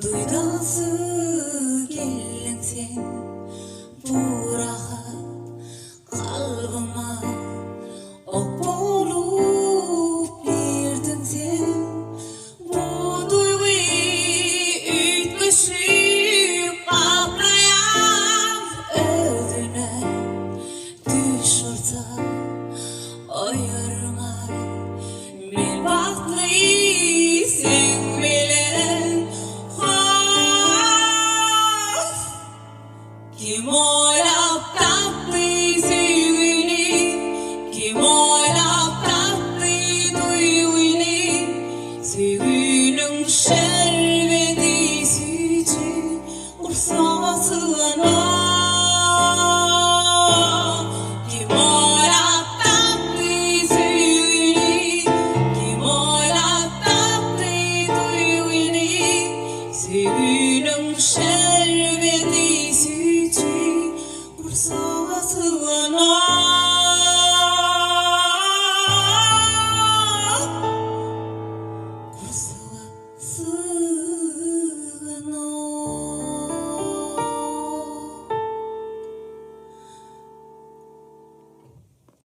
Duydası gelin sen bu rahat kalbıma ok bolup girdin sen bu duyguyu ütmüşüp kaplayan ödüne düş orta ayırmay bir baklıyı sen bilen Kim oylap tatlı sevgini, kim oylap tatlı duygunu, sevginin şerbeti sütü kursasına. Kim oylap tatlı sevgini, kim oylap tatlı duygunu, sevginin şerbeti So